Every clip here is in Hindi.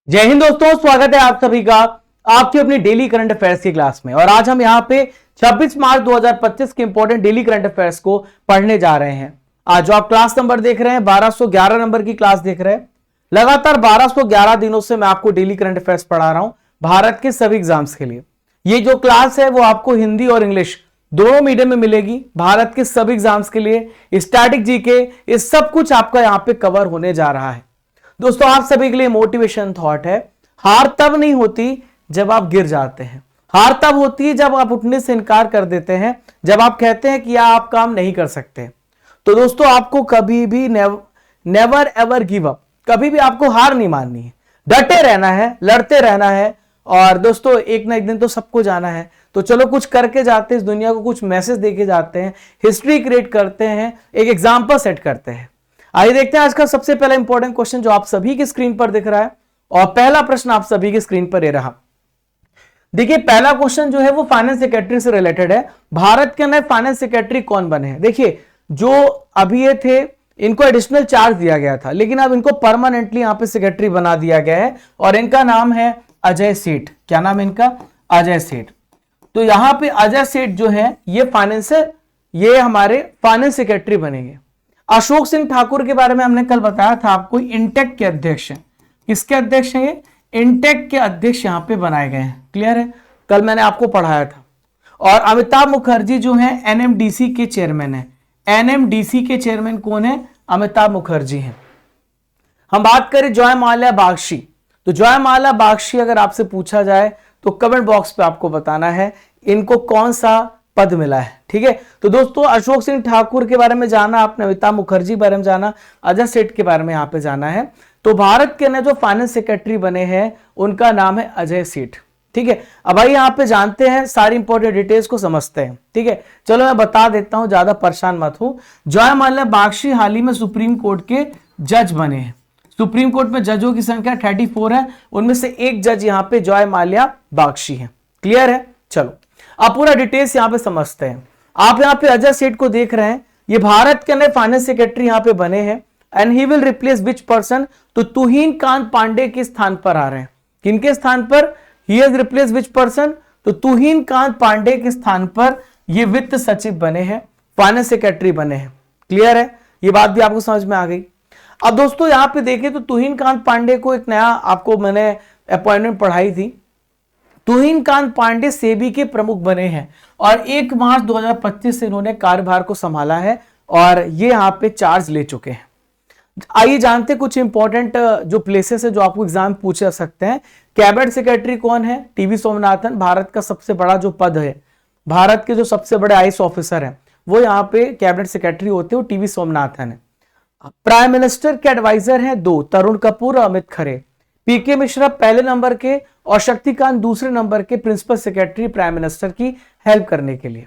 जय हिंद दोस्तों, स्वागत है आप सभी का आपकी अपनी डेली करंट अफेयर्स की क्लास में। और आज हम यहां पे 26 मार्च 2025 के इंपॉर्टेंट डेली करंट अफेयर्स को पढ़ने जा रहे हैं। आज जो आप क्लास नंबर देख रहे हैं 1211 नंबर की क्लास देख रहे हैं। लगातार 1211 दिनों से मैं आपको डेली करंट अफेयर्स पढ़ा रहा हूं भारत के सभी एग्जाम्स के लिए। ये जो क्लास है वो आपको हिंदी और इंग्लिश दोनों मीडियम में मिलेगी। भारत के सभी एग्जाम्स के लिए स्टैटिक जीके ये सब कुछ आपका यहां पे कवर होने जा रहा है। दोस्तों आप सभी के लिए मोटिवेशन थॉट है, हार तब नहीं होती जब आप गिर जाते हैं, हार तब होती है जब आप उठने से इनकार कर देते हैं, जब आप कहते हैं कि आप काम नहीं कर सकते। तो दोस्तों आपको कभी भी नेवर एवर गिव अप, कभी भी आपको हार नहीं माननी है, डटे रहना है, लड़ते रहना है। और दोस्तों एक ना एक दिन तो सबको जाना है, तो चलो कुछ करके जाते हैं, इस दुनिया को कुछ मैसेज देके जाते हैं, हिस्ट्री क्रिएट करते हैं, एक एग्जाम्पल सेट करते हैं। आइए देखते हैं आज का सबसे पहला इंपॉर्टेंट क्वेश्चन जो आप सभी की स्क्रीन पर दिख रहा है। और पहला प्रश्न आप सभी की स्क्रीन पर ये रहा। देखिए पहला क्वेश्चन जो है वो फाइनेंस सेक्रेटरी से रिलेटेड है। भारत के नए फाइनेंस सेक्रेटरी कौन बने हैं? देखिए जो अभी ये थे इनको एडिशनल चार्ज दिया गया था, लेकिन अब इनको परमानेंटली यहां पे सेक्रेटरी बना दिया गया है और इनका नाम है अजय सेठ। क्या नाम है इनका? अजय सेठ। तो यहां पे अजय सेठ जो है ये हमारे फाइनेंस सेक्रेटरी बनेंगे। अशोक सिंह ठाकुर के बारे में हमने कल बताया था आपको, इंटेक के अध्यक्ष हैं। किसके अध्यक्ष हैं? ये इंटेक के अध्यक्ष यहां पे बनाए गए हैं। क्लियर है? कल मैंने आपको पढ़ाया था। और अमिताभ मुखर्जी जो हैं एनएमडीसी के चेयरमैन हैं। एनएमडीसी के चेयरमैन कौन है? अमिताभ मुखर्जी हैं। हम बात करें जॉय माल्या बागची, तो जॉय माल्या बागची अगर आपसे पूछा जाए तो कमेंट बॉक्स पे आपको बताना है इनको कौन सा पद मिला है। ठीक है, तो दोस्तों अशोक सिंह ठाकुर के बारे में जाना आपने, अमिताभ मुखर्जी के बारे में जाना, अजय सेठ के बारे में यहां पे जाना है। तो भारत के नए जो फाइनेंस सेक्रेटरी बने हैं उनका नाम है अजय सेठ। ठीक है, अब भाई यहां पे जानते हैं, सारी इंपॉर्टेंट डिटेल्स को समझते हैं। ठीक है, चलो मैं बता देता हूं, ज्यादा परेशान मत हो। जॉय माल्या बागची हाल ही में सुप्रीम कोर्ट के जज बने हैं। सुप्रीम कोर्ट में जजों की संख्या 34 है, उनमें से एक जज यहां पे जॉय माल्या बागची है। क्लियर है? चलो अब पूरा डिटेल्स यहां पे समझते हैं। आप यहां पे अजय सेठ को देख रहे हैं, ये भारत के नए फाइनेंस सेक्रेटरी यहां पे बने हैं। And he will replace which person? तो तुहिन कांत पांडे के स्थान पर आ रहे हैं। किनके स्थान पर? He has replace which person? तो तुहिन कांत पांडे के स्थान पर ये वित्त सचिव बने हैं, फाइनेंस सेक्रेटरी बने हैं। क्लियर है? ये बात भी आपको समझ में आ गई। अब दोस्तों यहां पे देखें तो तुहिन कांत पांडे को एक नया आपको मैंने अपॉइंटमेंट पढ़ाई थी। तुहिन कांत पांडे सेबी के प्रमुख बने हैं और 1 मार्च 2025 से इन्होंने कार्यभार को संभाला है और ये यहां पे चार्ज ले चुके हैं। आइए जानते कुछ इंपॉर्टेंट जो प्लेसेस है जो आपको एग्जाम पूछ सकते हैं। कैबिनेट सेक्रेटरी कौन है? टीवी सोमनाथन। भारत का सबसे बड़ा जो पद है, भारत के जो सबसे बड़े आईएएस ऑफिसर है वो यहाँ पे कैबिनेट सेक्रेटरी होते हैं, टीवी सोमनाथन है। प्राइम मिनिस्टर के एडवाइजर हैं 2, तरुण कपूर और अमित खरे। पीके मिश्रा पहले नंबर के और शक्तिकांत दूसरे नंबर के प्रिंसिपल सेक्रेटरी प्राइम मिनिस्टर की हेल्प करने के लिए।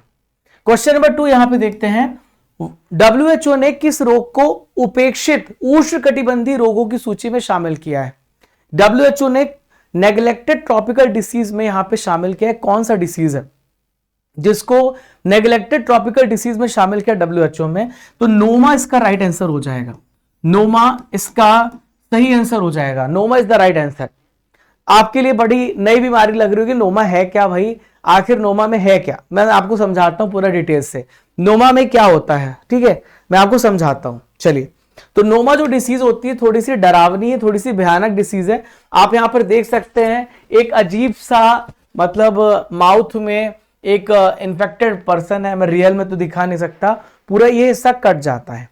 क्वेश्चन नंबर 2 यहां पे देखते हैं। WHO ने किस रोग को उपेक्षित उष्णकटिबंधीय रोगों की सूची में शामिल किया है? WHO ने नेग्लेक्टेड ट्रॉपिकल डिसीज में यहां पे शामिल किया है। कौन सा डिसीज है जिसको नेग्लेक्टेड ट्रॉपिकल डिसीज में शामिल किया WHO में? तो नोमा इसका राइट आंसर हो जाएगा। नोमा इसका सही आंसर हो जाएगा। नोमा इज द राइट आंसर। आपके लिए बड़ी नई बीमारी लग रही होगी, नोमा है क्या भाई, आखिर नोमा में है क्या? मैं आपको समझाता हूं पूरा डिटेल्स से नोमा में क्या होता है। ठीक है, मैं आपको समझाता हूं। चलिए, तो नोमा जो डिसीज होती है थोड़ी सी डरावनी है, थोड़ी सी भयानक डिसीज है। आप यहां पर देख सकते हैं एक अजीब सा मतलब माउथ में एक इन्फेक्टेड पर्सन है। मैं रियल में तो दिखा नहीं सकता, पूरा ये हिस्सा कट जाता है।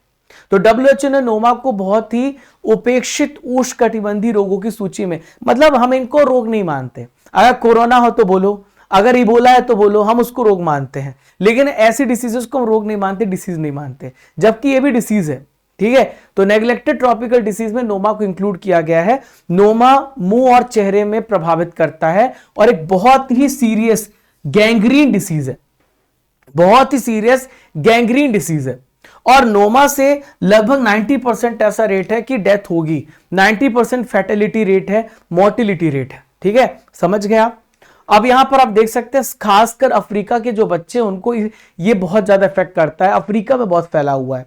तो WHO ने नोमा को बहुत ही उपेक्षित उष्णकटिबंधीय रोगों की सूची में, मतलब हम इनको रोग नहीं मानते। अगर कोरोना हो तो बोलो, अगर इबोला है तो बोलो, हम उसको रोग मानते हैं, लेकिन ऐसी डिसीजेस को हम रोग नहीं मानते, डिसीज नहीं मानते, जबकि ये भी डिसीज है। ठीक है, तो नेग्लेक्टेड ट्रॉपिकल डिसीज में नोमा को इंक्लूड किया गया है। नोमा मुंह और चेहरे में प्रभावित करता है और एक बहुत ही सीरियस गैंग्रीन डिसीज है, बहुत ही सीरियस गैंग्रीन डिसीज है। और नोमा से लगभग 90% ऐसा रेट है कि डेथ होगी, 90% फैटेलिटी रेट है, मोर्टिलिटी रेट है। ठीक है, समझ गए आप? अब यहां पर आप देख सकते हैं खासकर अफ्रीका के जो बच्चे उनको ये बहुत ज्यादा इफेक्ट करता है, अफ्रीका में बहुत फैला हुआ है।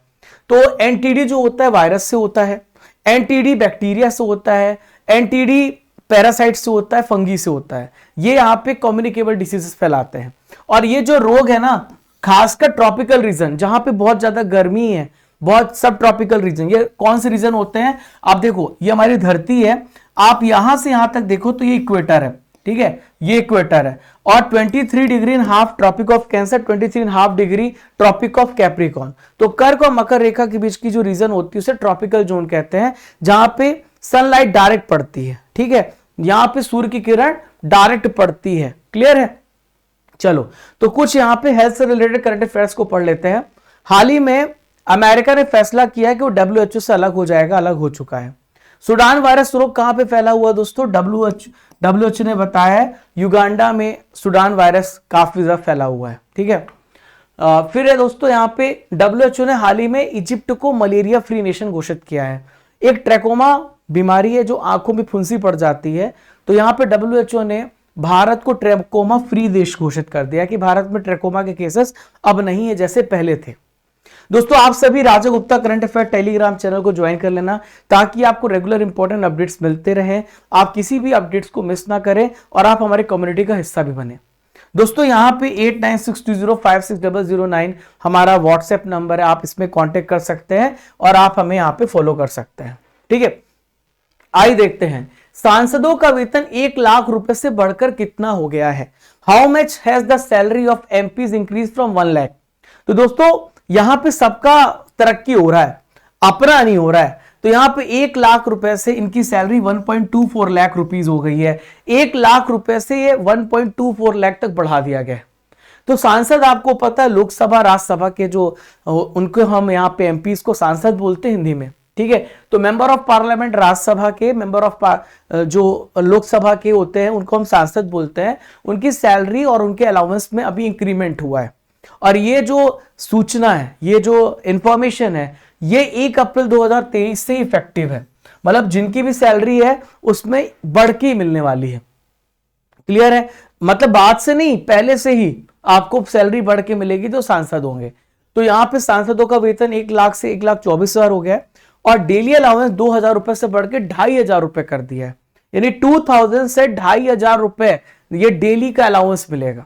तो एनटीडी जो होता है वायरस से होता है, एनटीडी बैक्टीरिया से होता है, एनटीडी पैरासाइट से होता है, फंगी से होता है। ये यहाँ पे कम्युनिकेबल डिसीजेस फैलाते हैं। और ये जो रोग है ना, खासकर ट्रॉपिकल रीजन जहां पे बहुत ज्यादा गर्मी है, बहुत सब ट्रॉपिकल रीजन, ये कौन से रीजन होते हैं? आप देखो, ये हमारी धरती है, आप यहां से यहां तक देखो तो ये इक्वेटर है, ठीक है, ये इक्वेटर है। और 23 degree and half Tropic of Cancer, 23 and half degree Tropic of Capricorn. तो कर्क और मकर रेखा के बीच की जो रीजन होती है उसे ट्रॉपिकल जोन कहते हैं, जहां पे सनलाइट डायरेक्ट पड़ती है, ठीक है, यहां पे सूर्य की किरण डायरेक्ट पड़ती है। क्लियर है? चलो, तो कुछ यहां पे हेल्थ से रिलेटेड करंट अफेयर्स को पढ़ लेते हैं। हाल ही में अमेरिका ने फैसला किया है कि वो WHO से अलग हो जाएगा, अलग हो चुका है। सुडान वायरस रोग कहां पे फैला हुआ दोस्तों? WHO ने बताया है युगांडा में सुडान वायरस काफी ज्यादा फैला हुआ है, ठीक है। फिर है दोस्तों, यहाँ पे WHO ने हाल ही में इजिप्ट को मलेरिया फ्री नेशन घोषित किया है। एक ट्रैकोमा बीमारी है जो आंखों में फुंसी पड़ जाती है, तो यहाँ पे WHO ने भारत को ट्रैकोमा फ्री देश घोषित कर दिया कि भारत में ट्रैकोमा के केसेस अब नहीं है जैसे पहले थे। दोस्तों, आप सभी Raja Gupta current affair Telegram channel को ज्वाइन कर लेना, ताकि आपको रेगुलर इंपॉर्टेंट अपडेट्स मिलते रहें, आप किसी भी अपडेट्स को मिस ना करें और आप हमारे कम्युनिटी का हिस्सा भी बने। दोस्तों, यहाँ पे 8962056009 हमारा व्हाट्सएप नंबर है, आप इसमें कांटेक्ट कर सकते हैं और आप हमें यहाँ पे फॉलो कर सकते हैं, ठीक है। आइए देखते हैं, सांसदों का वेतन 1 लाख रुपए से बढ़कर कितना हो गया है? How much has the salary of MPs increase from 1 lakh? तो दोस्तों, यहां पे सबका तरक्की हो रहा है, अपना नहीं हो रहा है। तो यहां पे 1 लाख रुपए से इनकी सैलरी 1.24 लाख रुपीज हो गई है। 1 लाख रुपए से ये 1.24 लाख तक बढ़ा दिया गया। तो सांसद, आपको पता है, लोकसभा राज्यसभा के जो उनको हम यहाँ पे एमपीज को सांसद बोलते हैं हिंदी में, ठीक है। तो मेंबर ऑफ पार्लियामेंट राज्यसभा के, मेंबर ऑफ जो लोकसभा के होते हैं उनको हम सांसद बोलते हैं। उनकी सैलरी और उनके अलाउंस में अभी इंक्रीमेंट हुआ है। और ये जो सूचना है, ये जो इंफॉर्मेशन है, ये 1 अप्रैल 2023 से इफेक्टिव है। मतलब जिनकी भी सैलरी है उसमें बढ़ के मिलने वाली है। क्लियर है? मतलब बाद से नहीं, पहले से ही आपको सैलरी बढ़ के मिलेगी तो सांसद होंगे। तो यहां पे सांसदों का वेतन 1 लाख से 1,24,000 हो गया और डेली अलाउंस 2,000 रुपए से बढ़ के 2,500 रुपए कर दिया है। यानी 2,000 से 2,500 रुपए ये डेली का अलाउंस मिलेगा।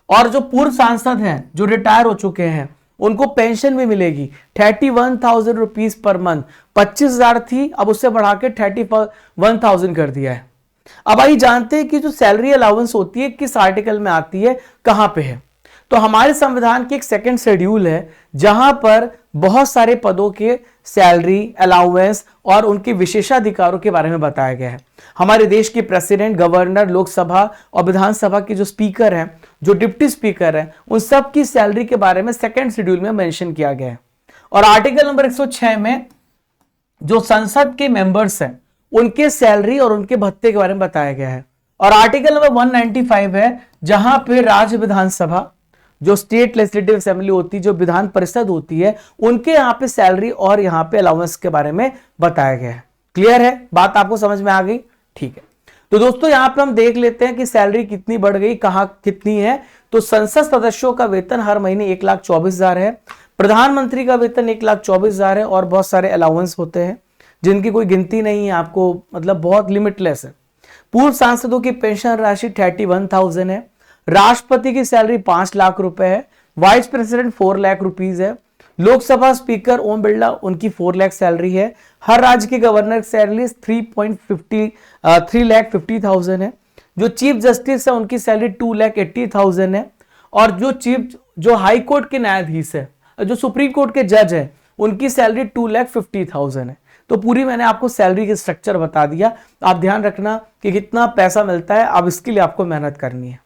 और जो पूर्व सांसद हैं, जो रिटायर हो चुके हैं, उनको पेंशन भी मिलेगी 31,000 रुपीज पर मंथ। 25,000 थी, अब उससे बढ़ा के 31,000 कर दिया है। अब आइए जानते हैं कि जो सैलरी अलाउंस होती है किस आर्टिकल में आती है, कहां पे है। तो हमारे संविधान की एक सेकंड शेड्यूल है जहां पर बहुत सारे पदों के सैलरी, अलाउंस और उनके विशेषाधिकारों के बारे में बताया गया है। हमारे देश के प्रेसिडेंट, गवर्नर, लोकसभा और विधानसभा के जो स्पीकर हैं, जो डिप्टी स्पीकर हैं, उन सब की सैलरी के बारे में सेकंड शेड्यूल में मेंशन किया गया है। और आर्टिकल नंबर 106 में जो संसद के मेंबर्स हैं उनके सैलरी और उनके भत्ते के बारे में बताया गया है। और आर्टिकल नंबर 195 है जहां पे राज्य विधानसभा, जो स्टेट लेजिस्लेटिव असेंबली होती है, जो विधान परिषद होती है, उनके यहाँ पे सैलरी और यहाँ पे अलाउंस के बारे में बताया गया है। क्लियर है? बात आपको समझ में आ गई? ठीक है। तो दोस्तों, यहाँ पे हम देख लेते हैं कि सैलरी कितनी बढ़ गई, कहां कितनी है। तो संसद सदस्यों का वेतन हर महीने 1,24,000 है। प्रधानमंत्री का वेतन 1,24,000 है और बहुत सारे अलाउंस होते हैं जिनकी कोई गिनती नहीं है, आपको मतलब बहुत लिमिटलेस है। पूर्व सांसदों की पेंशन राशि 31,000 है। राष्ट्रपति की सैलरी 5 लाख रुपए है। वाइस प्रेसिडेंट 4 लाख रुपीज है। लोकसभा स्पीकर ओम बिरला, उनकी 4 लाख सैलरी है। हर राज्य के गवर्नर की सैलरी 3,50,000 है। जो चीफ जस्टिस है उनकी सैलरी 2,80,000 है। और जो हाई कोर्ट के न्यायाधीश है, जो सुप्रीम कोर्ट के जज है, उनकी सैलरी 2,50,000 है। तो पूरी मैंने आपको सैलरी के स्ट्रक्चर बता दिया। आप ध्यान रखना कि कितना पैसा मिलता है, अब इसके लिए आपको मेहनत करनी है।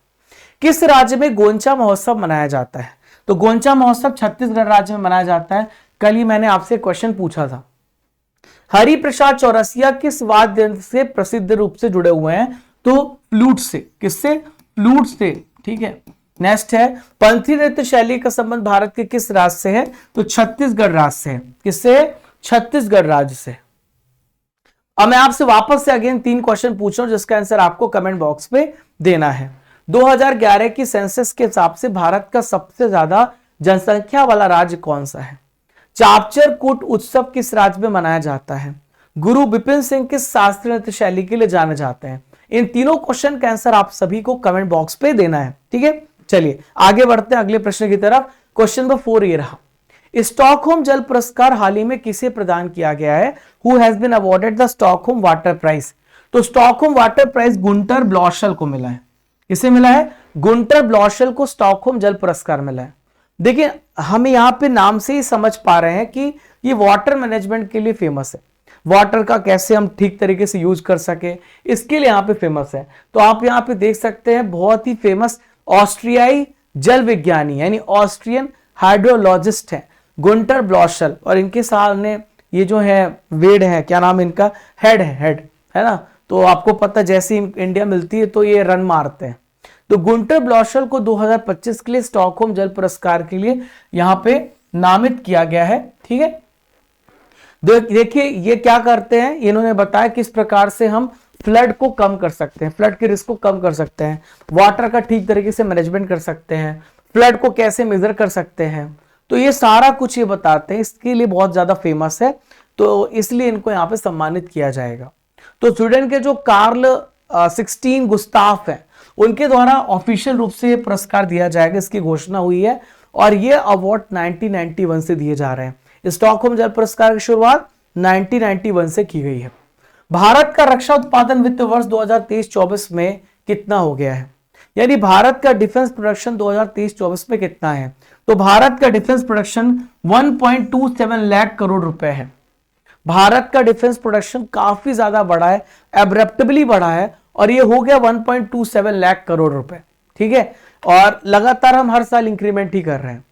किस राज्य में गोंचा महोत्सव मनाया जाता है? तो गोंचा महोत्सव छत्तीसगढ़ राज्य में मनाया जाता है। कल ही मैंने आपसे क्वेश्चन पूछा था। हरिप्रसाद चौरसिया किस वाद्य यंत्र से प्रसिद्ध रूप से जुड़े हुए हैं? तो फ्लूट से। किससे? फ्लूट से। ठीक है। नेक्स्ट है, पंथी नृत्य शैली का संबंध भारत के किस राज्य से है? तो छत्तीसगढ़ राज्य से। किससे? छत्तीसगढ़ राज्य से। अब मैं आपसे वापस से अगेन 3 क्वेश्चन पूछ रहा हूं जिसका आंसर आपको कमेंट बॉक्स पे देना है। 2011 की सेंसस के हिसाब से भारत का सबसे ज्यादा जनसंख्या वाला राज्य कौन सा है? चापचर कूट उत्सव किस राज्य में मनाया जाता है? गुरु बिपिन सिंह किस शास्त्रीय नृत्य शैली के लिए जाने जाते हैं? इन तीनों क्वेश्चन का आंसर आप सभी को कमेंट बॉक्स पे देना है, ठीक है। चलिए आगे बढ़ते हैं अगले प्रश्न की तरफ। क्वेश्चन नंबर 4 ये रहा, स्टॉकहोम जल पुरस्कार हाल ही में किसे प्रदान किया गया है? Who has been awarded the Stockholm Water Prize? तो Stockholm Water Prize Gunter Bloschl को मिला है। किसे मिला है? गुंटर ब्लॉशल को स्टॉकहोम जल पुरस्कार मिला है। देखिए हम यहां पे नाम से ही समझ पा रहे हैं कि ये वाटर मैनेजमेंट के लिए फेमस है, वाटर का कैसे हम ठीक तरीके से यूज कर सके इसके लिए यहां पे फेमस है। तो आप यहां पे देख सकते हैं बहुत ही फेमस ऑस्ट्रियाई जल विज्ञानी यानी ऑस्ट्रियन हाइड्रोलॉजिस्ट है गुंटर ब्लॉशल, और इनके सामने ये जो है वेड है, क्या नाम इनका, हेड है ना। तो आपको पता जैसे इंडिया मिलती है तो ये रन मारते हैं। तो गुंटर ब्लॉशल को 2025 के लिए स्टॉकहोम जल पुरस्कार के लिए यहां पे नामित किया गया है, ठीक है। देखिए ये क्या करते हैं, इन्होंने बताया किस प्रकार से हम फ्लड को कम कर सकते हैं, फ्लड के रिस्क को कम कर सकते हैं, वाटर का ठीक तरीके से मैनेजमेंट कर सकते हैं, फ्लड को कैसे मेजर कर सकते हैं। तो ये सारा कुछ ये बताते हैं, इसके लिए बहुत ज्यादा फेमस है, तो इसलिए इनको यहाँ पे सम्मानित किया जाएगा। तो स्वीडन के जो कार्ल 16 गुस्ताफ है उनके द्वारा ऑफिशियल रूप से ये पुरस्कार दिया जाएगा, इसकी घोषणा हुई है, और ये अवार्ड 1991 से दिए जा रहे हैं। स्टॉकहोम जल पुरस्कार की शुरुआत 1991 से की गई है। भारत का रक्षा उत्पादन वित्त वर्ष 2023-24 में कितना हो गया है? यानी भारत का डिफेंस प्रोडक्शन 2023-24 में कितना है? तो भारत का डिफेंस प्रोडक्शन 1.27 लाख करोड़ रुपए है। भारत का डिफेंस प्रोडक्शन काफी ज्यादा बढ़ा है, एब्रप्टली बढ़ा है, और ये हो गया 1.27 लाख करोड़ रुपए, ठीक है। और लगातार हम हर साल इंक्रीमेंट ही कर रहे हैं।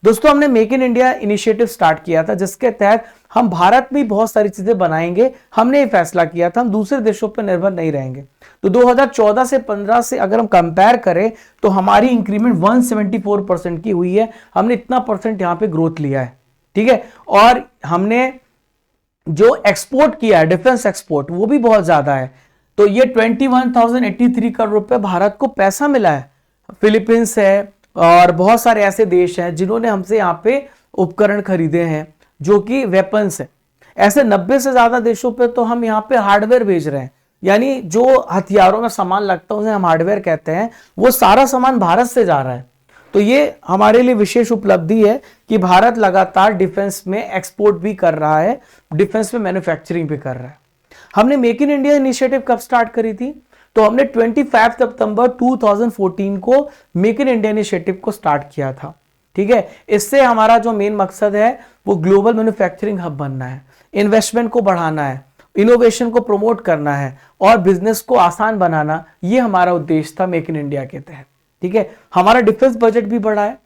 दोस्तों हमने make in India initiative start किया था, जिसके तहत हम भारत में बहुत सारी चीजें बनाएंगे। हमने ये फैसला किया था हम दूसरे देशों पर निर्भर नहीं रहेंगे। तो 2014 से 15 से अगर हम कंपेयर करें तो हमारी इंक्रीमेंट 174% की हुई है। हमने इतना परसेंट यहाँ पे ग्रोथ लिया है, ठीक है। और हमने जो एक्सपोर्ट किया है डिफेंस एक्सपोर्ट वो भी बहुत ज्यादा है। तो ये 21,083 करोड़ रुपए भारत को पैसा मिला है। फिलीपींस है और बहुत सारे ऐसे देश हैं जिन्होंने हमसे यहाँ पे उपकरण खरीदे हैं जो कि वेपन्स है। ऐसे 90 से ज्यादा देशों पे तो हम यहाँ पे हार्डवेयर भेज रहे हैं, यानी जो हथियारों में सामान लगता है उसे हम हार्डवेयर कहते हैं, वो सारा सामान भारत से जा रहा है। तो ये हमारे लिए विशेष उपलब्धि है कि भारत लगातार डिफेंस में एक्सपोर्ट भी कर रहा है, डिफेंस में मैन्युफैक्चरिंग भी कर रहा है। हमने मेक इन इंडिया इनिशिएटिव कब स्टार्ट करी थी? तो हमने 25 सितंबर 2014 को मेक इन इंडिया इनिशिएटिव को स्टार्ट किया था, ठीक है। इससे हमारा जो मेन मकसद है वो ग्लोबल मैन्युफैक्चरिंग हब बनना है, इन्वेस्टमेंट को बढ़ाना है, इनोवेशन को प्रमोट करना है और बिजनेस को आसान बनाना। ये हमारा उद्देश्य था मेक इन इंडिया के तहत, ठीक है। हमारा डिफेंस बजट भी बढ़ा है,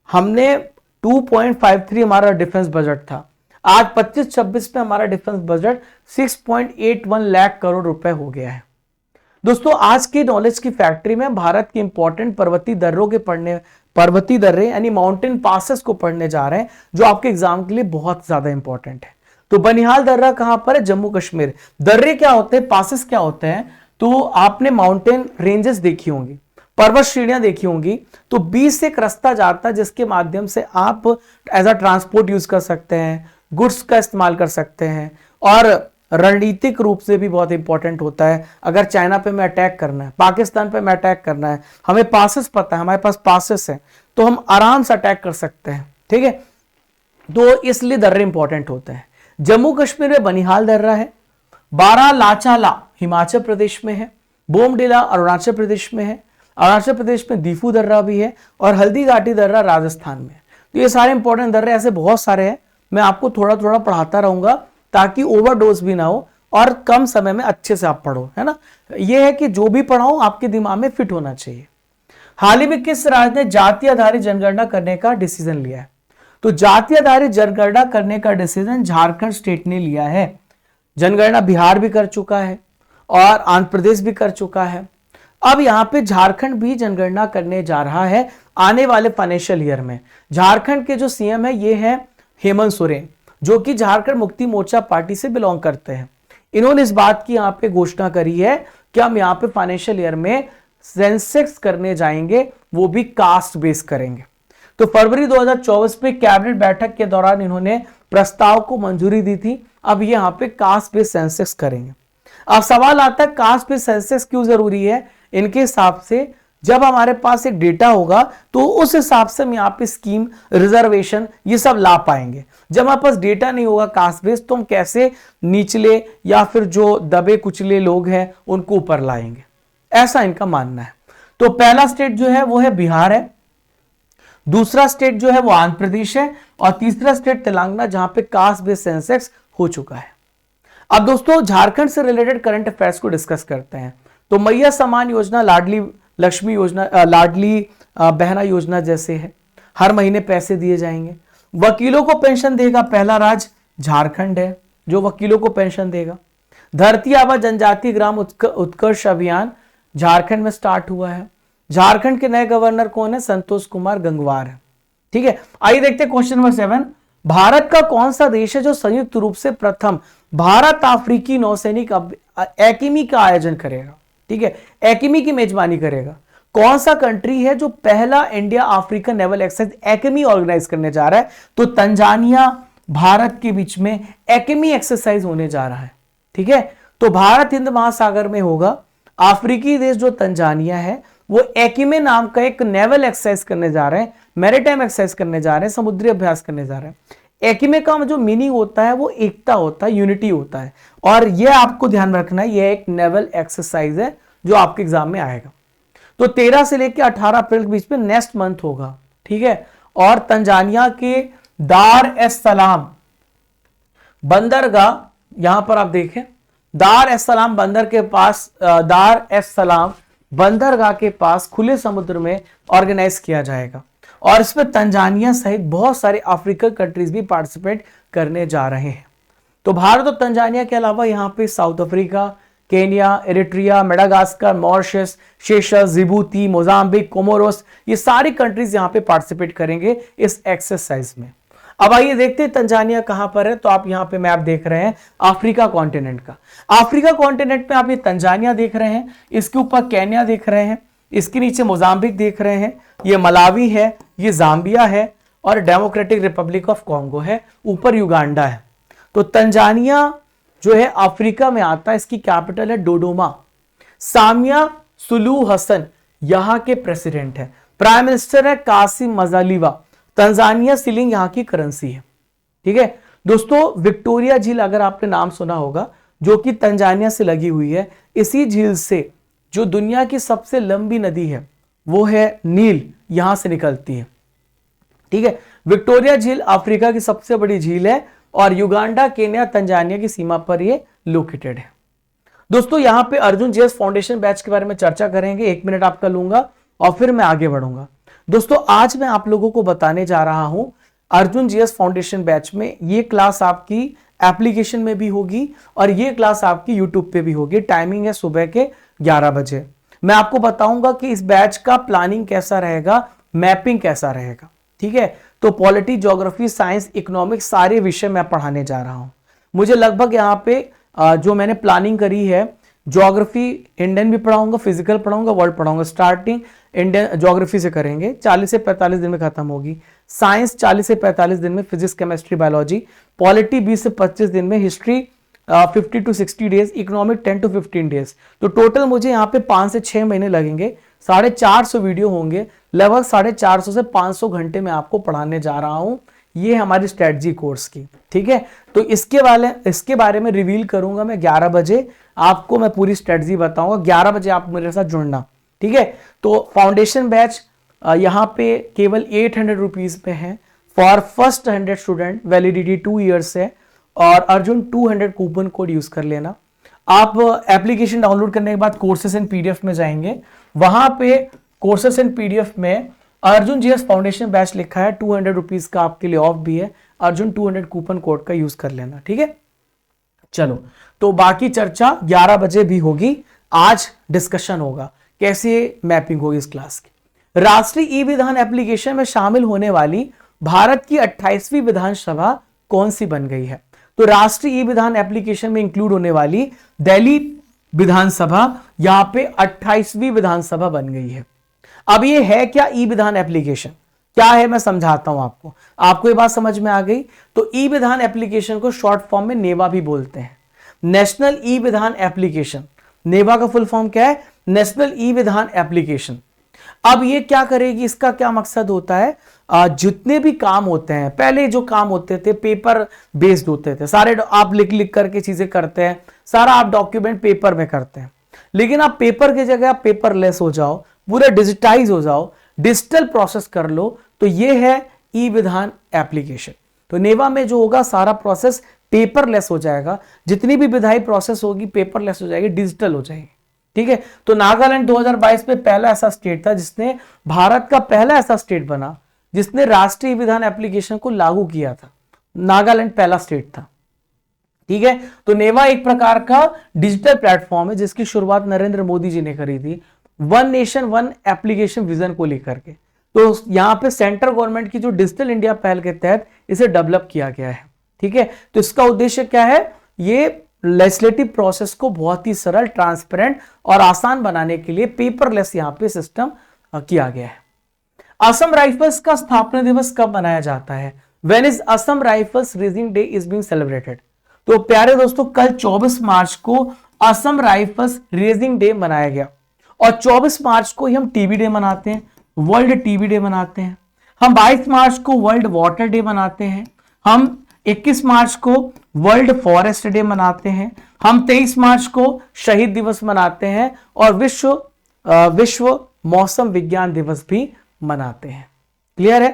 हमने 2.53 हमारा डिफेंस बजट था, आज 25-26 में हमारा डिफेंस बजट 6.81 लाख करोड़ रुपए हो गया है। दोस्तों आज की नॉलेज की फैक्ट्री में भारत की इंपॉर्टेंट पर्वतीय दर्रे यानी माउंटेन पासेस को पढ़ने जा रहे हैं, जो आपके एग्जाम के लिए बहुत ज्यादा इंपॉर्टेंट है। तो बनिहाल दर्रा कहां पर है? जम्मू कश्मीर। दर्रे क्या होते हैं, पासेस क्या होते हैं? तो आपने माउंटेन रेंजेस देखी होंगी, पर्वत श्रेणियां देखी होंगी, तो बीच से एक रास्ता जाता है जिसके माध्यम से आप एज अ ट्रांसपोर्ट यूज कर सकते हैं, गुड्स का इस्तेमाल कर सकते हैं, और रणनीतिक रूप से भी बहुत इंपॉर्टेंट होता है। अगर चाइना पे में अटैक करना है, पाकिस्तान पे में अटैक करना है, हमें पासेस पता है, हमारे पास पासेस हैं, तो हम आराम से अटैक कर सकते हैं, ठीक है। तो इसलिए दर्रे इंपॉर्टेंट होते हैं। जम्मू कश्मीर में बनिहाल दर्रा है, बारालाचाला हिमाचल प्रदेश में है, बोमडिला अरुणाचल प्रदेश में है, अरुणाचल प्रदेश में दीफू दर्रा भी है, और हल्दी घाटी दर्रा राजस्थान में। तो ये सारे इंपॉर्टेंट दर्रे ऐसे बहुत सारे हैं, मैं आपको थोड़ा थोड़ा पढ़ाता रहूंगा ताकि ओवरडोज भी ना हो और कम समय में अच्छे से आप पढ़ो, है ना। ये है कि जो भी पढ़ाऊं आपके दिमाग में फिट होना चाहिए। हाल ही में किस राज्य ने जाति आधारित जनगणना करने का डिसीजन लिया है? तो जाति आधारित जनगणना करने का डिसीजन झारखंड स्टेट ने लिया है। जनगणना बिहार भी कर चुका है और आंध्र प्रदेश भी कर चुका है। अब यहां पे झारखंड भी जनगणना करने जा रहा है आने वाले फाइनेंशियल ईयर में। झारखंड के जो सीएम है ये है हेमंत सोरेन, जो कि झारखंड मुक्ति मोर्चा पार्टी से बिलोंग करते हैं। इन्होंने इस बात की यहां पे घोषणा करी है कि हम यहां पे फाइनेंशियल ईयर में सेंसेक्स करने जाएंगे, वो भी कास्ट बेस करेंगे। तो फरवरी 2024 में कैबिनेट बैठक के दौरान इन्होंने प्रस्ताव को मंजूरी दी थी। अब ये यहां पे कास्ट बेस सेंसेक्स करेंगे। अब सवाल आता है कास्ट बेस्ड सेंसस क्यों जरूरी है? इनके हिसाब से जब हमारे पास एक डेटा होगा तो उस हिसाब से हम यहाँ पे स्कीम, रिजर्वेशन ये सब ला पाएंगे। जब हमारे पास डेटा नहीं होगा कास्ट बेस्ड तो हम कैसे निचले या फिर जो दबे कुचले लोग हैं उनको ऊपर लाएंगे, ऐसा इनका मानना है। तो पहला स्टेट जो है वो है बिहार है, दूसरा स्टेट जो है वो आंध्र प्रदेश है और तीसरा स्टेट तेलंगाना जहां पे कास्ट बेस्ड सेंसस हो चुका है। अब दोस्तों झारखंड से रिलेटेड करंट अफेयर्स को डिस्कस करते हैं। तो मैया सम्मान योजना, लाडली लक्ष्मी योजना, लाडली बहना योजना जैसे है, हर महीने पैसे दिए जाएंगे। वकीलों को पेंशन देगा पहला राज्य झारखंड है जो वकीलों को पेंशन देगा। धरती आबा जनजातीय ग्राम उत्कर्ष अभियान झारखंड में स्टार्ट हुआ है। झारखंड के नए गवर्नर कौन है? संतोष कुमार गंगवार है। ठीक है, आइए देखते हैं क्वेश्चन नंबर 7। भारत का कौन सा देश है जो संयुक्त रूप से प्रथम भारत अफ्रीकी नौसैनिक एकीमी का आयोजन करेगा? ठीक है, एकीमी की मेजबानी करेगा। कौन सा कंट्री है जो पहला इंडिया अफ्रीकन नेवल एक्सरसाइज एकीमी ऑर्गेनाइज करने जा रहा है? तो तंजानिया भारत के बीच में एकीमी एक्सरसाइज होने जा रहा है। ठीक है, तो भारत हिंद महासागर में होगा। अफ्रीकी देश जो तंजानिया है वो एकीमे नाम का एक नेवल एक्सरसाइज करने जा रहे हैं, मैरीटाइम एक्सरसाइज करने जा रहे हैं, समुद्री अभ्यास करने जा रहे हैं। एकीमे का जो मीनिंग होता है वो एकता होता है, यूनिटी होता है, और ये आपको ध्यान रखना है, ये एक नेवल एक्सरसाइज है जो आपके एग्जाम में आएगा। तो 13 से लेकर 18 अप्रैल के बीच में नेक्स्ट मंथ होगा। ठीक है, और तंजानिया के दार एस सलाम बंदरगाह, यहां पर आप देखें दार एस सलाम बंदर के पास, दार एस सलाम बंदरगाह के पास खुले समुद्र में ऑर्गेनाइज किया जाएगा और इसमें तंजानिया सहित बहुत सारे अफ्रीकन कंट्रीज भी पार्टिसिपेट करने जा रहे हैं। तो भारत और तंजानिया के अलावा यहाँ पे south Africa, Kenya, Eritrea, Madagascar, Mauritius, Seychelles, Djibouti, Mozambique, Comoros, ये सारी कंट्रीज यहाँ पे पार्टिसिपेट करेंगे इस एक्सरसाइज में। अब आइए देखते हैं तंजानिया कहां पर है। तो आप यहाँ पे मैप देख रहे हैं अफ्रीका कॉन्टिनेंट का। अफ्रीका कॉन्टिनेंट में आप ये तंजानिया देख रहे हैं, इसके ऊपर केन्या देख रहे हैं, इसके नीचे मोजाम्बिक देख रहे हैं, ये मलावी है, ये जाम्बिया है और डेमोक्रेटिक रिपब्लिक ऑफ कॉन्गो है, ऊपर युगांडा है। तो तंजानिया जो है अफ्रीका में आता है, इसकी कैपिटल है डोडोमा। सामिया सुलू हसन यहां के प्रेसिडेंट है, प्राइम मिनिस्टर है कासिम मजालिवा। तंजानिया सिलिंग यहां की करेंसी है। ठीक है दोस्तों, विक्टोरिया झील अगर आपने नाम सुना होगा जो कि तंजानिया से लगी हुई है, इसी झील से जो दुनिया की सबसे लंबी नदी है वो है नील, यहां से निकलती है। ठीक है, विक्टोरिया झील अफ्रीका की सबसे बड़ी झील है और युगांडा, केन्या, तंजानिया की सीमा पर ये लोकेटेड है। दोस्तों यहां पे अर्जुन जीएस फाउंडेशन बैच के बारे में चर्चा करेंगे, 1 मिनट आपका लूंगा और फिर मैं आगे बढ़ूंगा। दोस्तों आज मैं आप लोगों को बताने जा रहा हूं अर्जुन जीएस फाउंडेशन बैच में ये क्लास आपकी एप्लीकेशन में भी होगी और ये क्लास आपकी यूट्यूब पे भी होगी। टाइमिंग है सुबह के 11 बजे। मैं आपको बताऊंगा कि इस बैच का प्लानिंग कैसा रहेगा, मैपिंग कैसा रहेगा। ठीक है, तो पॉलिटी, ज्योग्राफी, साइंस, इकोनॉमिक्स सारे विषय मैं पढ़ाने जा रहा हूं। मुझे लगभग यहाँ पे जो मैंने प्लानिंग करी है, ज्योग्राफी इंडियन भी पढ़ाऊंगा, फिजिकल पढ़ाऊंगा, वर्ल्ड पढ़ाऊंगा। स्टार्टिंग इंडियन ज्योग्राफी से करेंगे, 40 से 45 दिन में खत्म होगी। साइंस 40 से 45 दिन में, फिजिक्स, केमिस्ट्री, बायोलॉजी। पॉलिटी 20 से 25 दिन में, history 50 to 60 days, economic 10 to 15 days. तो टोटल मुझे यहाँ पे 5 से 6 महीने लगेंगे। 450 वीडियो होंगे, लगभग 450 से 500 घंटे में आपको पढ़ाने जा रहा हूं। ये हमारी स्ट्रेटजी कोर्स की। ठीक है, तो इसके बारे में रिवील करूंगा मैं 11 बजे, आपको मैं पूरी स्ट्रेटजी बताऊंगा। 11 बजे आप मेरे साथ जुड़ना। ठीक है, तो फाउंडेशन बैच यहाँ पे केवल 800 रुपीज पे है for first 100 student, validity 2 years है और अर्जुन 200 कूपन कोड यूज कर लेना। आप एप्लीकेशन डाउनलोड करने के बाद कोर्सेस एंड पीडीएफ में जाएंगे, वहां पे कोर्सेस एंड पीडीएफ में अर्जुन जीएस फाउंडेशन बैच लिखा है, 200 रुपीज का आपके लिए ऑफ भी है। अर्जुन 200 कूपन कोड का यूज कर लेना। ठीक है, चलो तो बाकी चर्चा 11 बजे भी होगी। आज डिस्कशन होगा कैसे मैपिंग होगी इस क्लास की। राष्ट्रीय ई विधान एप्लीकेशन में शामिल होने वाली भारत की 28वीं विधानसभा कौन सी बन गई है? तो राष्ट्रीय ई विधान एप्लीकेशन में इंक्लूड होने वाली दिल्ली विधानसभा यहां पे 28वीं विधानसभा बन गई है। अब ये है क्या ई विधान एप्लीकेशन, क्या है मैं समझाता हूं आपको ये बात समझ में आ गई। तो ई विधान एप्लीकेशन को शॉर्ट फॉर्म में नेवा भी बोलते हैं। नेशनल ई विधान एप्लीकेशन। नेवा का फुल फॉर्म क्या है? नेशनल ई विधान एप्लीकेशन। अब ये क्या करेगी, इसका क्या मकसद होता है? जितने भी काम होते हैं, पहले जो काम होते थे पेपर बेस्ड होते थे, सारे आप लिख लिख करके चीजें करते हैं, सारा आप डॉक्यूमेंट पेपर में करते हैं, लेकिन आप पेपर की जगह आप पेपरलेस हो जाओ, पूरा डिजिटाइज हो जाओ, डिजिटल प्रोसेस कर लो, तो ये है ई विधान एप्लीकेशन। तो नेवा में जो होगा सारा प्रोसेस पेपरलेस हो जाएगा, जितनी भी विधायी प्रोसेस होगी पेपरलेस हो जाएगी, डिजिटल हो जाएगी। ठीक है, तो नागालैंड 2022 में पहला ऐसा स्टेट था जिसने, भारत का पहला ऐसा स्टेट बना जिसने राष्ट्रीय विधान एप्लीकेशन को लागू किया था। नागालैंड पहला स्टेट था। ठीक है, तो नेवा एक प्रकार का डिजिटल प्लेटफॉर्म है जिसकी शुरुआत नरेंद्र मोदी जी ने करी थी, one nation one application vision को लेकर के। तो यहां पे सेंट्रल गवर्नमेंट की जो डिजिटल इंडिया पहल के तहत इसे डेवलप किया गया है। ठीक है, तो इसका उद्देश्य क्या है? ये लेजिस्लेटिव प्रोसेस को बहुत ही सरल, ट्रांसपेरेंट और आसान बनाने के लिए पेपरलेस यहां पे सिस्टम किया गया है। असम राइफल्स का स्थापना दिवस कब मनाया जाता है? When is Assam rifles raising day is being celebrated? तो प्यारे दोस्तों, कल 24 मार्च को असम राइफल्स रेजिंग डे मनाया गया, और 24 मार्च को ही हम टीबी डे मनाते हैं, वर्ल्ड टीबी डे मनाते हैं। हम 22 मार्च को वर्ल्ड वाटर डे मनाते हैं। हम 21 मार्च को वर्ल्ड फॉरेस्ट डे मनाते हैं। हम 23 मार्च को शहीद दिवस मनाते हैं, और विश्व मौसम विज्ञान दिवस भी मनाते हैं। क्लियर है?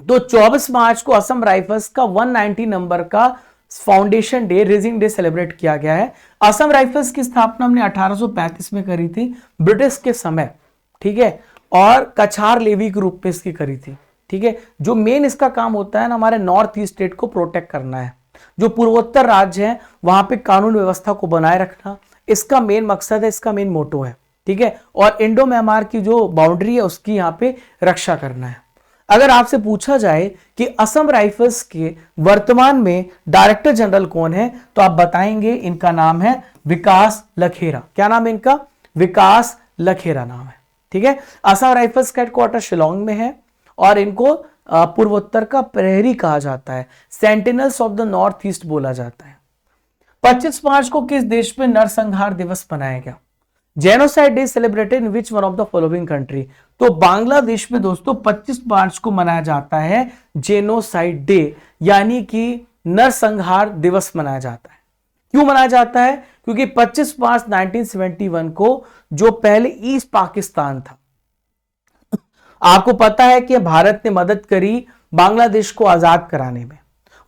तो 24 मार्च को असम राइफल्स का 190 नंबर का foundation day, raising day celebrate किया गया है। असम राइफल्स की स्थापना हमने 1835 में करी थी, ब्रिटिश के समय। ठीक है, और कछार लेवी के रूप में इसकी करी थी। ठीक है, जो मेन इसका काम होता है ना, हमारे नॉर्थ ईस्ट स्टेट को प्रोटेक्ट करना है, जो पूर्वोत्तर राज्य है वहां पे कानून व्यवस्था को बनाए रखना, इसका मेन मकसद है, इसका मेन मोटो है। ठीक है, और इंडो म्यांमार की जो बाउंड्री है उसकी यहाँ पे रक्षा करना है। अगर आपसे पूछा जाए कि असम राइफल्स के वर्तमान में डायरेक्टर जनरल कौन है, तो आप बताएंगे इनका नाम है विकास लखेरा। क्या नाम है इनका? विकास लखेरा नाम है। ठीक है, असम राइफल्स का हेडक्वार्टर शिलोंग में है, और इनको पूर्वोत्तर का प्रहरी कहा जाता है, sentinels of the north east बोला जाता है। 25 मार्च को किस देश में नरसंहार दिवस मनाया गया? Genocide day celebrated in which one of the following country? तो बांग्लादेश में दोस्तों 25 मार्च को मनाया जाता है जेनोसाइड डे, यानी कि नरसंहार दिवस मनाया जाता है। क्यों मनाया जाता है? क्योंकि 25 मार्च 1971 को जो पहले ईस्ट पाकिस्तान था, आपको पता है कि भारत ने मदद करी बांग्लादेश को आजाद कराने में,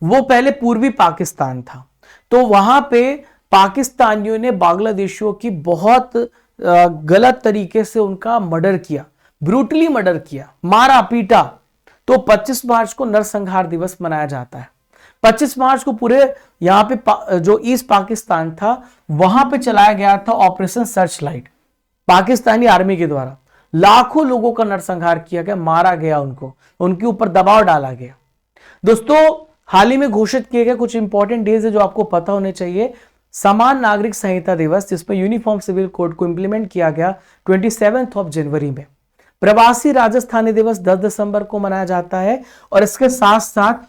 वो पहले पूर्वी पाकिस्तान था। तो वहां पे पाकिस्तानियों ने बांग्लादेशियों की बहुत गलत तरीके से उनका मर्डर किया, ब्रूटली मर्डर किया, मारा पीटा। तो 25 मार्च को नरसंहार दिवस मनाया जाता है। 25 मार्च को पूरे यहां पे जो ईस्ट पाकिस्तान था वहां पे चलाया गया था operation search light, Pakistani army के द्वारा लाखों लोगों का नरसंहार किया गया, मारा गया उनको, उनके ऊपर दबाव डाला गया। दोस्तों, हाल ही में घोषित किए गए कुछ इंपॉर्टेंट डेज है जो आपको पता होने चाहिए। समान नागरिक संहिता दिवस, जिसमें यूनिफॉर्म सिविल कोड को इंप्लीमेंट किया गया 27 जनवरी में। प्रवासी राजस्थानी दिवस 10 दिसंबर को मनाया जाता है, और इसके साथ साथ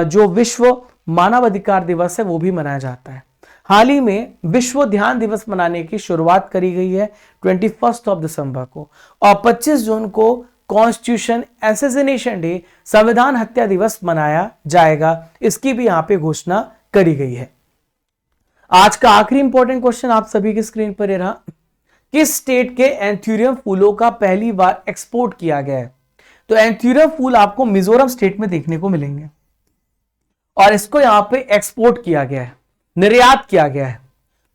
जो विश्व मानवाधिकार दिवस है वो भी मनाया जाता है। हाल ही में विश्व ध्यान दिवस मनाने की शुरुआत करी गई है 21 दिसंबर को, और 25 जून को कॉन्स्टिट्यूशन असैसिनेशन डे, संविधान हत्या दिवस मनाया जाएगा। इसकी भी यहां पे घोषणा करी गई है। आज का आखिरी इंपॉर्टेंट क्वेश्चन आप सभी की स्क्रीन पर रहा, किस स्टेट के एंथ्यूरियम फूलों का पहली बार एक्सपोर्ट किया गया है? तो एंथ्यूरियम फूल आपको मिजोरम स्टेट में देखने को मिलेंगे, और इसको यहां पे एक्सपोर्ट किया गया है, निर्यात किया गया है।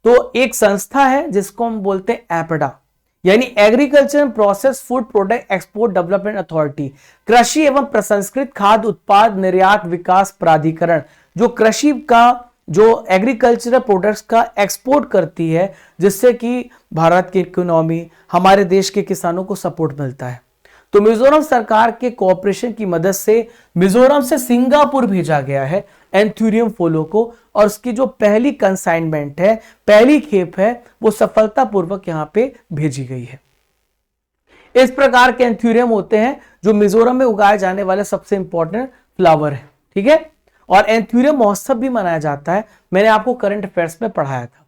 तो एक संस्था है जिसको हम बोलते हैं एपडा, यानी agriculture process food product export development authority, कृषि एवं प्रसंस्कृत खाद्य उत्पाद निर्यात विकास प्राधिकरण, जो कृषि का जो एग्रीकल्चरल प्रोडक्ट्स का एक्सपोर्ट करती है, जिससे कि भारत की इकोनॉमी, हमारे देश के किसानों को सपोर्ट मिलता है। तो मिजोरम सरकार के कोऑपरेशन की मदद से मिजोरम से सिंगापुर भेजा गया है एंथ्यूरियम फूलों को, और उसकी जो पहली कंसाइनमेंट है, पहली खेप है, वो सफलतापूर्वक यहां पे भेजी गई है। इस प्रकार के एंथ्यूरियम होते हैं जो मिजोरम में उगाए जाने वाले सबसे इंपॉर्टेंट फ्लावर है। ठीक है, और एंथ्यूरियम महोत्सव भी मनाया जाता है। मैंने आपको करंट अफेयर्स में पढ़ाया था।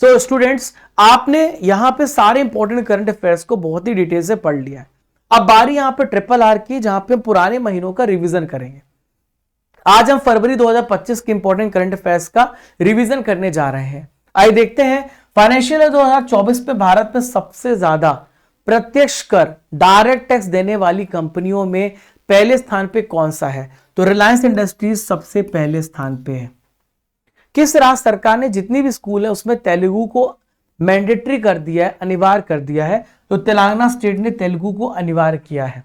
सो स्टूडेंट्स, आपने यहां पे सारे इंपॉर्टेंट करंट अफेयर्स को बहुत ही डिटेल से पढ़ लिया है। अब बारी यहां पे ट्रिपल आर की, जहां पे पुराने महीनों का रिवीजन करेंगे। आज हम फरवरी 2025 के इंपॉर्टेंट करंट अफेयर्स का रिवीजन करने जा रहे हैं। आइए देखते हैं, फाइनेंशियल ईयर 2024 में भारत में सबसे ज्यादा प्रत्यक्ष कर डायरेक्ट टैक्स देने वाली कंपनियों में पहले स्थान पे कौन सा है? तो रिलायंस इंडस्ट्रीज सबसे पहले स्थान पे है। किस राज्य सरकार ने जितनी भी स्कूल है उसमें तेलुगु को मैंडेटरी कर दिया है, अनिवार्य कर दिया है? तो तेलंगाना स्टेट ने तेलुगु को अनिवार्य किया है।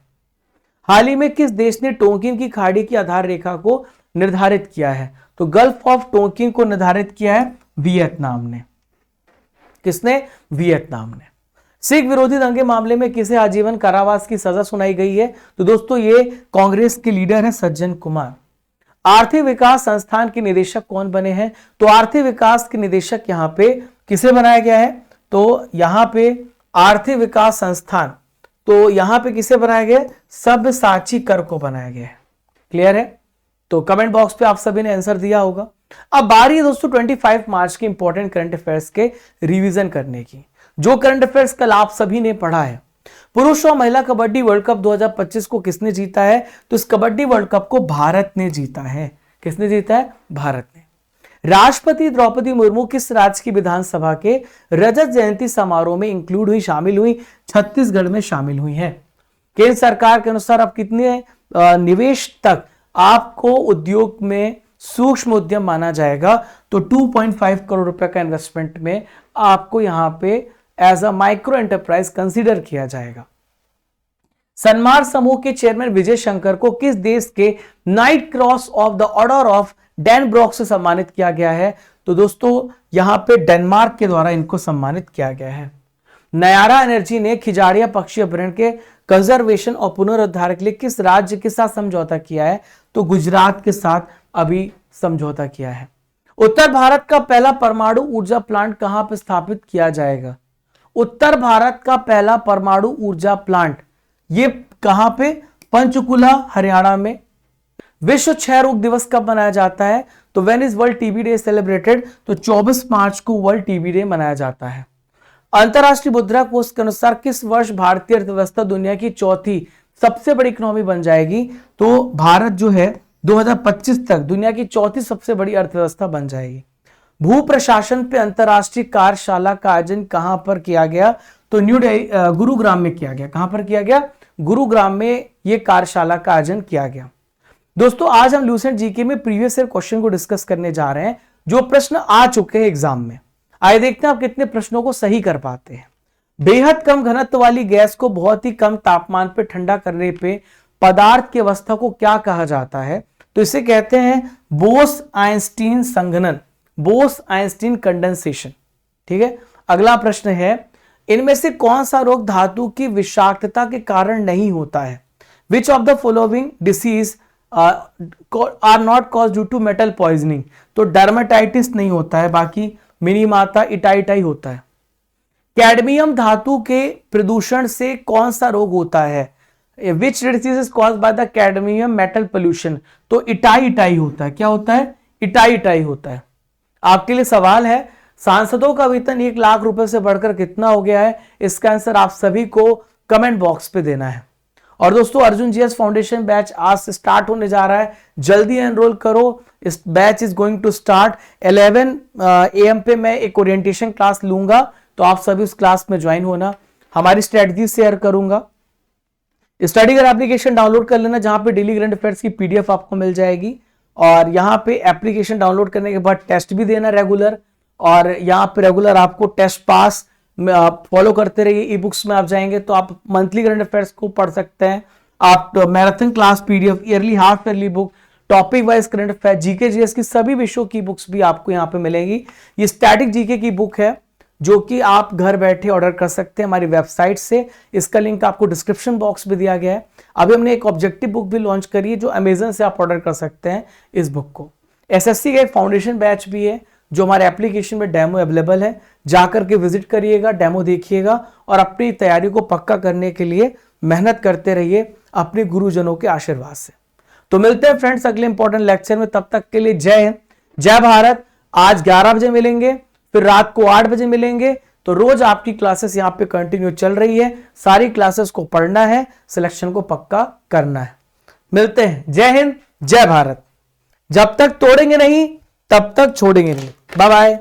हाल ही में किस देश ने टोंकिन की खाड़ी की आधार रेखा को निर्धारित किया है? तो गल्फ ऑफ टोंकिन को निर्धारित किया है वियतनाम ने। किसने? वियतनाम ने। सिख विरोधी दंगे मामले में किसे आजीवन कारावास की सजा सुनाई गई है? तो दोस्तों ये कांग्रेस के लीडर हैं सज्जन कुमार। आर्थिक विकास संस्थान के निदेशक कौन बने हैं? तो आर्थिक विकास के निदेशक यहां पे किसे बनाया गया है? तो यहां पे आर्थिक विकास संस्थान, तो यहां पे किसे बनाया गया? सब्यसाची कर को बनाया गया है। क्लियर है? तो कमेंट बॉक्स पे आप सभी ने आंसर दिया होगा। अब बारी है दोस्तों 25 मार्च के इंपॉर्टेंट करंट अफेयर्स के रिवीजन करने की। जो करंट अफेयर्स कल आप सभी ने पढ़ा है, पुरुष और महिला कबड्डी वर्ल्ड कप 2025 को किसने जीता है? तो इस कबड्डी वर्ल्ड कप को भारत ने जीता है। किसने जीता है? भारत ने। राष्ट्रपति द्रौपदी मुर्मू किस राज्य की विधानसभा के रजत जयंती समारोह में इंक्लूड हुई, शामिल हुई? छत्तीसगढ़ में शामिल हुई है। केंद्र सरकार के अनुसार अब कितने निवेश तक आपको उद्योग में सूक्ष्म उद्यम माना जाएगा? तो 2.5 करोड़ रुपए का इन्वेस्टमेंट में आपको यहां पे as a micro enterprise consider किया जाएगा। सन्मार समूह के चेयरमैन विजय शंकर को किस देश के knight cross of the order of Dannebrog से सम्मानित किया गया है? तो दोस्तों यहां पे डेनमार्क के द्वारा इनको सम्मानित किया गया है। नयारा एनर्जी ने खिजाड़िया पक्षी अभ्यारण्य के कंजर्वेशन और पुनरुद्धार के लिए किस राज्य के साथ समझौता किया है? तो गुजरात के साथ अभी समझौता किया है। उत्तर भारत का पहला परमाणु ऊर्जा प्लांट कहां पर स्थापित किया जाएगा? उत्तर भारत का पहला परमाणु ऊर्जा प्लांट ये कहां पे? पंचकुला हरियाणा में। विश्व क्षय रोग दिवस कब मनाया जाता है? तो when is world TB day celebrated? तो 24 मार्च को वर्ल्ड टीबी डे मनाया जाता है। अंतरराष्ट्रीय मुद्रा कोष के अनुसार किस वर्ष भारतीय अर्थव्यवस्था दुनिया की चौथी सबसे बड़ी इकोनॉमी बन जाएगी? तो भारत जो है 2025 तक दुनिया की चौथी सबसे बड़ी अर्थव्यवस्था बन जाएगी। भू प्रशासन पे अंतरराष्ट्रीय कार्यशाला का आयोजन कहां पर किया गया? तो गुरुग्राम में किया गया। कहां पर किया गया? गुरुग्राम में यह कार्यशाला का आयोजन किया गया। दोस्तों आज हम लूसेंट जीके में प्रीवियस ईयर क्वेश्चन को डिस्कस करने जा रहे हैं, जो प्रश्न आ चुके हैं एग्जाम में। आइए देखते हैं आप कितने प्रश्नों को सही कर पाते हैं। बेहद कम घनत्व वाली गैस को बहुत ही कम तापमान पर ठंडा करने पे पदार्थ की अवस्था को क्या कहा जाता है? तो इसे कहते हैं बोस आइंस्टीन संघनन, बोस आइंस्टीन कंडेंसेशन। ठीक है, अगला प्रश्न है, इनमें से कौन सा रोग धातु की विषाक्तता के कारण नहीं होता है? Which of the following disease are not cause due to metal poisoning? तो डर्मेटाइटिस नहीं होता है, बाकी मिनीमाता इटाइटाई होता है। कैडमियम धातु के प्रदूषण से कौन सा रोग होता है? Which disease is caused by the cadmium metal pollution? तो इटाई होता है। क्या होता है? इटाई होता है। आपके लिए सवाल है, सांसदों का वेतन 1 लाख रुपए से बढ़कर कितना हो गया है? इसका आंसर आप सभी को कमेंट बॉक्स पे देना है। और दोस्तों अर्जुन जीएस फाउंडेशन बैच आज से स्टार्ट होने जा रहा है, जल्दी एनरोल करो। इस batch is going to start 11 AM पे मैं एक ओरिएंटेशन क्लास लूंगा, तो आप सभी उस क्लास में ज्वाइन होना। हमारी स्ट्रेटजी शेयर करूंगा। स्टडी कर एप्लीकेशन डाउनलोड कर लेना, जहां पे डेली करंट अफेयर्स की PDF आपको मिल जाएगी। और यहाँ पे एप्लीकेशन डाउनलोड करने के बाद टेस्ट भी देना रेगुलर, और यहाँ पे रेगुलर आपको टेस्ट पास फॉलो करते रहिए। ई बुक्स में आप जाएंगे तो आप मंथली करंट अफेयर्स को पढ़ सकते हैं। आप marathon class PDF, yearly half yearly book, topic wise current affair, GK GS की सभी विषयों की बुक्स भी आपको यहाँ पे मिलेंगी। ये स्टैटिक जीके की बुक है जो कि आप घर बैठे ऑर्डर कर सकते हैं हमारी वेबसाइट से। इसका लिंक आपको डिस्क्रिप्शन बॉक्स में दिया गया है। अभी हमने एक ऑब्जेक्टिव बुक भी लॉन्च करी है जो अमेजन से आप ऑर्डर कर सकते हैं इस बुक को। SSC का एक फाउंडेशन बैच भी है जो हमारे एप्लीकेशन में डेमो अवेलेबल है, जाकर के विजिट करिएगा, डेमो देखिएगा और अपनी तैयारी को पक्का करने के लिए मेहनत करते रहिए अपने गुरुजनों के आशीर्वाद से। तो मिलते हैं फ्रेंड्स अगले इंपॉर्टेंट लेक्चर में, तब तक के लिए जय हिंद, जय भारत। आज 11 बजे मिलेंगे, फिर रात को 8 बजे मिलेंगे। तो रोज आपकी क्लासेस यहां पे कंटिन्यू चल रही है, सारी क्लासेस को पढ़ना है, सिलेक्शन को पक्का करना है। मिलते हैं, जय हिंद, जय भारत। जब तक तोड़ेंगे नहीं तब तक छोड़ेंगे नहीं। Bye bye.